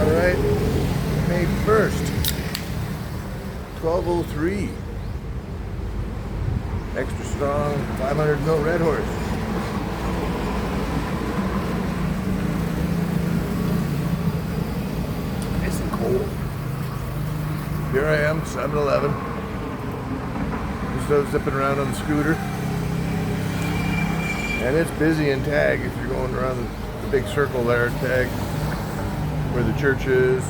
Alright, May 1st, 12:03. Extra strong, 500 ml Red Horse. Nice and cold. Here I am, 7-Eleven. Just out zipping around on the scooter. And it's busy in Tag if you're going around the big circle there at Tag, where the church is.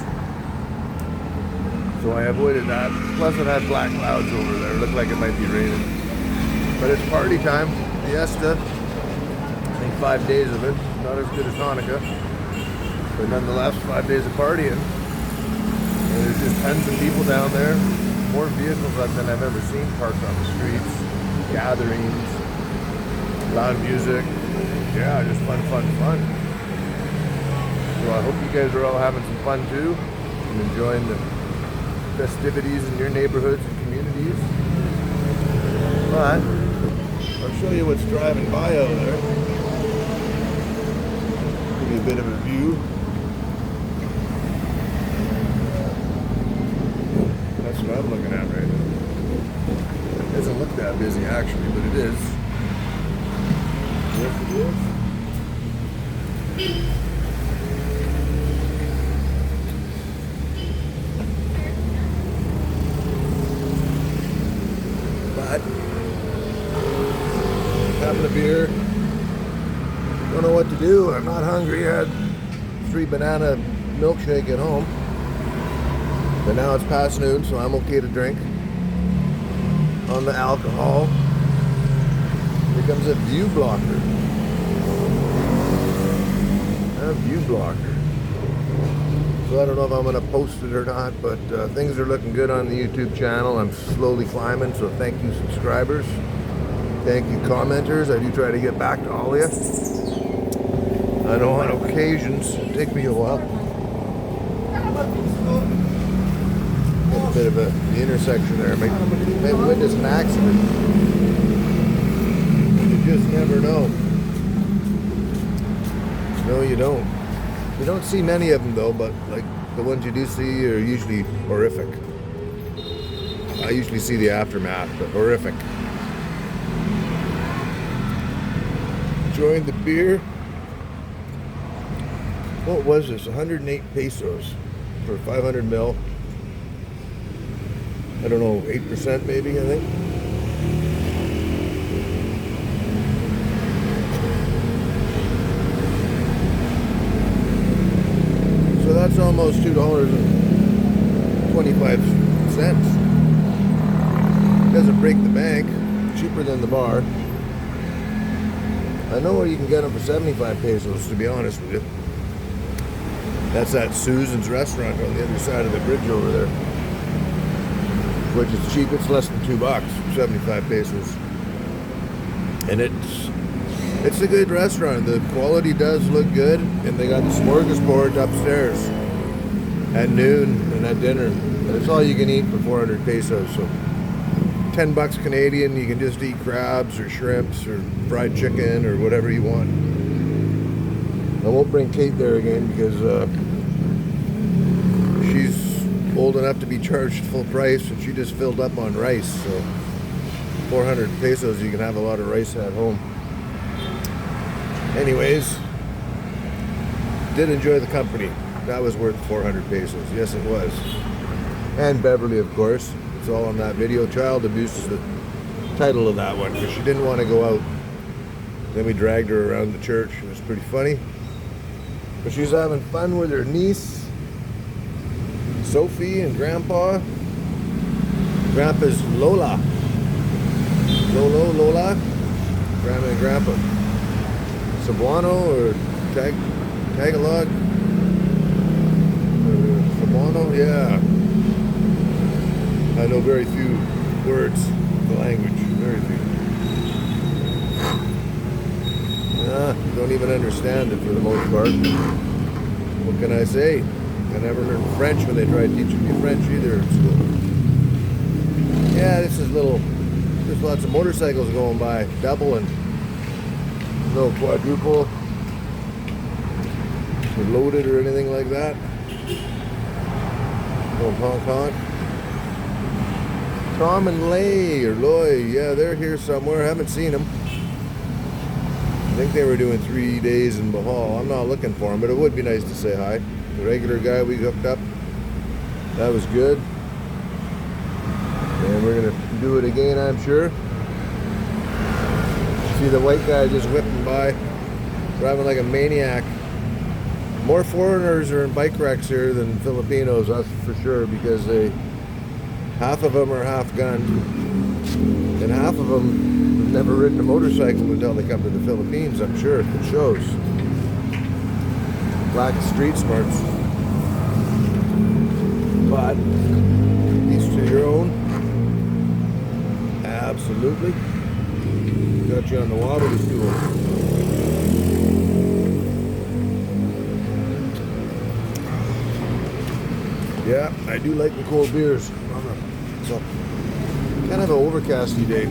So I avoided that. Plus it had black clouds over there. It looked like it might be raining. But it's party time. Fiesta. I think 5 days of it. Not as good as Hanukkah. But nonetheless, 5 days of partying. And there's just tons of people down there. More vehicles than I've ever seen parked on the streets. Gatherings. Loud music. Yeah, just fun. So I hope you guys are all having some fun too. And enjoying the festivities in your neighborhoods and communities. But I'll show you what's driving by out there. Give you a bit of a view. That's what I'm looking at right now. It doesn't look that busy actually, but it is. Yes, it is. Having a beer. Don't know what to do. I'm not hungry. I had 3 banana milkshake at home. But now it's past noon, so I'm okay to drink. On the alcohol. Here comes a view blocker. A view blocker. So I don't know if I'm going to post it or not, but things are looking good on the YouTube channel. I'm slowly climbing, so thank you subscribers. Thank you commenters. I do try to get back to all of you. I know on occasions it takes me a while. Got a bit of the intersection there. Maybe witness an accident. You just never know. No, you don't. You don't see many of them though, but like the ones you do see are usually horrific. I usually see the aftermath, but horrific. Enjoying the beer. What was this? 108 pesos for 500 ml. I don't know, 8% maybe, I think. So that's almost $2.25. Doesn't break the bank. Cheaper than the bar. I know where you can get them for 75 pesos, to be honest with you. That's at Susan's restaurant on the other side of the bridge over there. Which is cheap, it's less than $2, 75 pesos. And it's a good restaurant. The quality does look good, and they got the smorgasbord upstairs at noon and at dinner. And it's all you can eat for 400 pesos, so $10 Canadian, you can just eat crabs or shrimps or fried chicken or whatever you want. I won't bring Kate there again because she's old enough to be charged full price and she just filled up on rice. So 400 pesos, you can have a lot of rice at home. Anyways, did enjoy the company. That was worth 400 pesos. Yes, it was. And Beverly, of course. It's all on that video. Child abuse is the title of that one, because she didn't want to go out. Then we dragged her around the church. It was pretty funny. But she's having fun with her niece, Sophie, and Grandpa. Grandpa's Lola. Lola. Grandma and Grandpa. Cebuano or Tagalog. Cebuano, yeah. I know very few words of the language, very few. Don't even understand it for the most part. What can I say? I never learned French when they tried teaching me French either in school. Yeah, this is there's lots of motorcycles going by, double and no quadruple, loaded or anything like that. Oh, honk honk. Tom and Lay or Loy, yeah, they're here somewhere. I haven't seen them. I think they were doing 3 days in Bohol. I'm not looking for them, but it would be nice to say hi. The regular guy we hooked up, that was good. And we're gonna do it again, I'm sure. See the white guy just whipping by, driving like a maniac. More foreigners are in bike wrecks here than Filipinos, that's for sure, because half of them are half gunned, and half of them have never ridden a motorcycle until they come to the Philippines, I'm sure. It shows. Lack of street smarts. But, each to your own. Absolutely. Got you on the wobbly stool. Yeah, I do like the cold beers. So, kind of an overcasty day.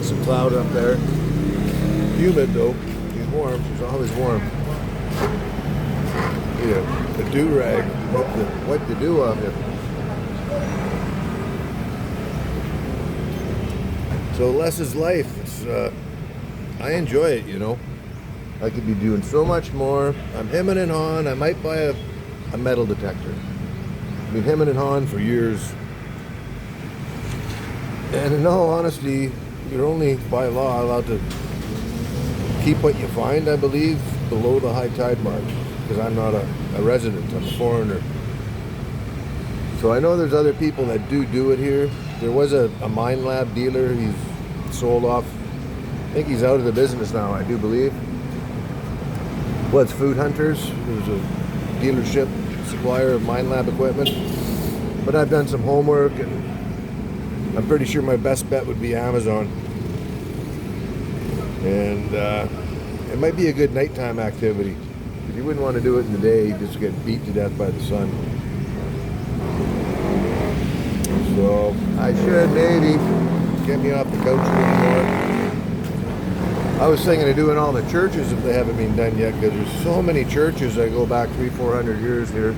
Some cloud up there. Humid though. She's warm. She's always warm. Yeah, a do-rag. What to do off it. So less is life. It's, I enjoy it, you know. I could be doing so much more. I'm hemming and hawing. I might buy a metal detector. I've been hemming and hawing for years. And in all honesty, you're only by law allowed to keep what you find, I believe, below the high tide mark. Because I'm not a resident, I'm a foreigner. So I know there's other people that do it here. There was a Mine Lab dealer. He's sold off. I think he's out of the business now, I do believe. What's Food Hunters? There's a dealership supplier of Mine Lab equipment. But I've done some homework, and I'm pretty sure my best bet would be Amazon. And it might be a good nighttime activity. You wouldn't want to do it in the day, you just get beat to death by the sun. So I should maybe get me off the couch a little more. I was thinking of doing all the churches if they haven't been done yet, because there's so many churches that go back 300-400 years here.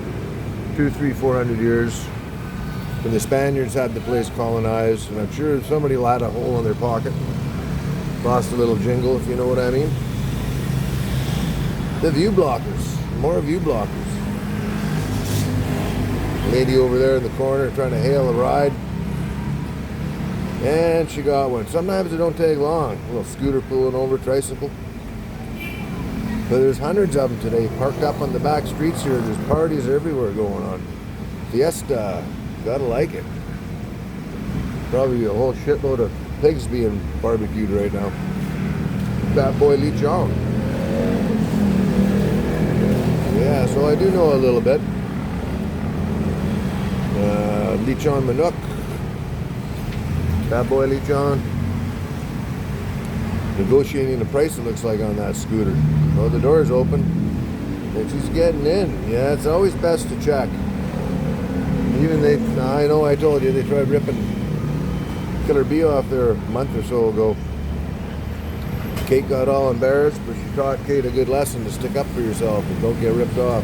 200-400 years. When the Spaniards had the place colonized, and I'm sure somebody will add a hole in their pocket. Lost a little jingle, if you know what I mean. The view blockers. More view blockers. Lady over there in the corner trying to hail a ride. And she got one. Sometimes it don't take long. A little scooter pulling over, tricycle. But there's hundreds of them today parked up on the back streets here. There's parties everywhere going on. Fiesta. Gotta like it. Probably a whole shitload of pigs being barbecued right now. That boy Lee Chong. Yeah, so I do know a little bit. Lee Chong Manuk. That boy Lee Chong. Negotiating the price, it looks like, on that scooter. Oh, the door's open. And she's getting in. Yeah, it's always best to check. Even I know I told you, they tried ripping Killer B off there a month or so ago. Kate got all embarrassed, but she taught Kate a good lesson to stick up for yourself and don't get ripped off,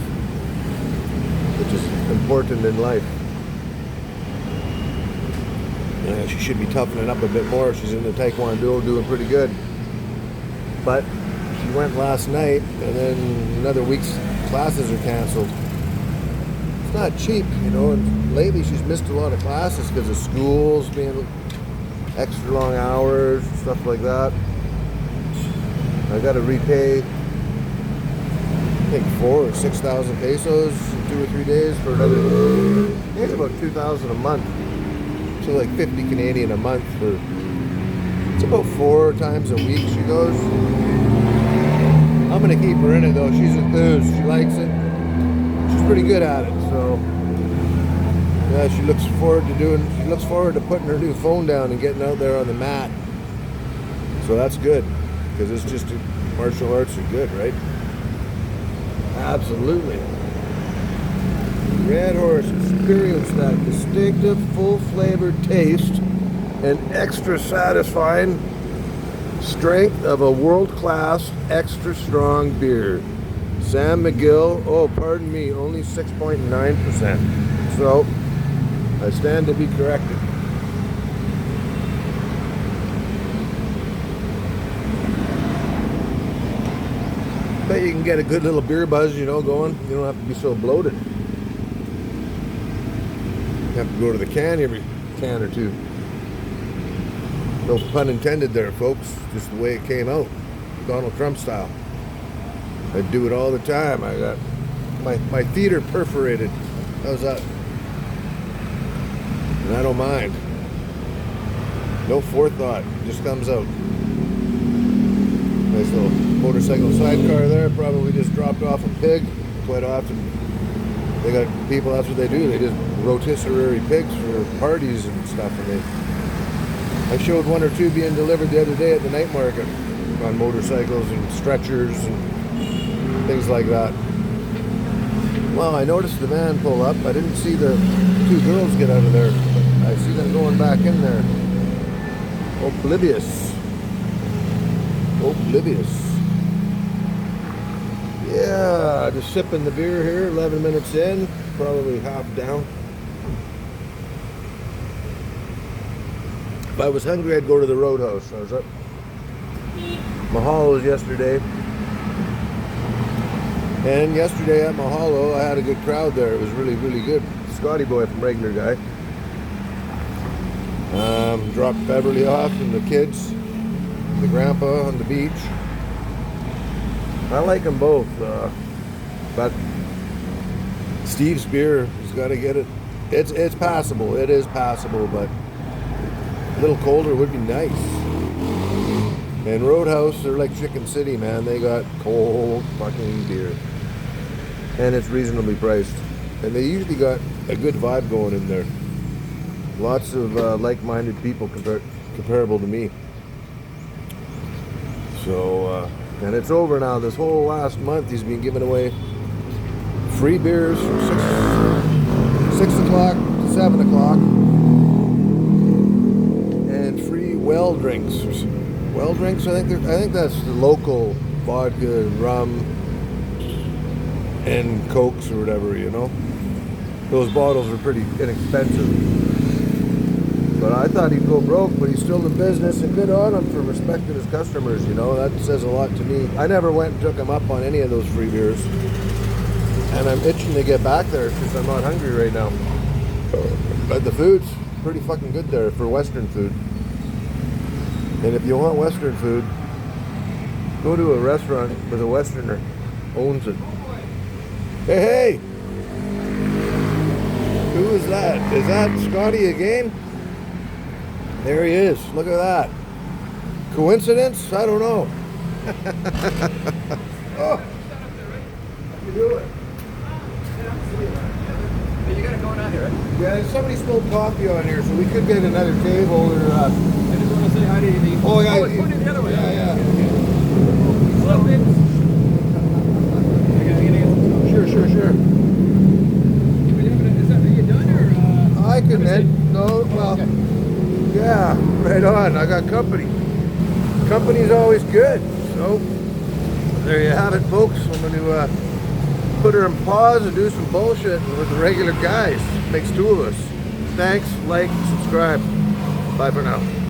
which is important in life. Yeah, she should be toughening up a bit more. She's in the Taekwondo doing pretty good. But she went last night, and then another week's classes are canceled. It's not cheap, you know, and lately she's missed a lot of classes because of schools being extra long hours, stuff like that. I got to repay, I think 4,000 or 6,000 pesos in 2 or 3 days for another, I think it's about 2,000 a month. So like 50 Canadian a month for, it's about 4 times a week she goes. I'm going to keep her in it though. She's enthused. She likes it. She's pretty good at it. So yeah, she looks forward to putting her new phone down and getting out there on the mat. So that's good. Because it's just, martial arts are good, right? Absolutely. Red Horse, experience that distinctive, full-flavored taste and extra satisfying strength of a world-class, extra strong beer. Sam McGill, oh, pardon me, only 6.9%. So, I stand to be corrected. Bet you can get a good little beer buzz, you know, going. You don't have to be so bloated. You have to go to the can every can or two. No pun intended there, folks. Just the way it came out. Donald Trump style. I do it all the time. I got my feet are perforated. How's that? And I don't mind. No forethought. Just comes out. Nice little motorcycle sidecar there. Probably just dropped off a pig. Quite often they got people, that's what they do. They just rotisserie pigs for parties and stuff. And I showed one or two being delivered the other day at the night market on motorcycles and stretchers and things like that. Well, I noticed the van pull up. I didn't see the two girls get out of there, but I see them going back in there. Oblivious. Yeah, just sipping the beer here, 11 minutes in, probably half down. If I was hungry, I'd go to the Roadhouse. I was up Mahalo's yesterday. And yesterday at Mahalo, I had a good crowd there. It was really, really good. Scotty Boy from Regular Guy. Dropped Beverly off and the kids, the grandpa on the beach. I like them both, but Steve's beer has got to get it. It's passable. It is passable, but a little colder would be nice. And Roadhouse, they're like Chicken City, man. They got cold fucking beer, and it's reasonably priced. And they usually got a good vibe going in there. Lots of like-minded people comparable to me. So, and it's over now. This whole last month, he's been giving away free beers from 6 o'clock to 7 o'clock, and free well drinks. Well drinks, I think that's the local vodka and rum and cokes or whatever, you know. Those bottles are pretty inexpensive. But I thought he'd go broke, but he's still in business, and good on him for respecting his customers, you know. That says a lot to me. I never went and took him up on any of those free beers. And I'm itching to get back there because I'm not hungry right now. But the food's pretty fucking good there for Western food. And if you want Western food, go to a restaurant where the Westerner owns it. Hey! Who is that? Is that Scotty again? There he is. Look at that. Coincidence? I don't know. Oh! How you doing? Hey, you got it going on here, right? Yeah, somebody spilled coffee on here, so we could get another table or... I just want to say hi to you. Oh, yeah. Oh, it's pointed the other way. Yeah. Hello, babes. Sure. Are you done, or... I can end. No, well... Okay. Yeah, right on. I got company. Company's always good. So, there you have it, folks. I'm going to put her in pause and do some bullshit with the regular guys. Makes two of us. Thanks, like, subscribe. Bye for now.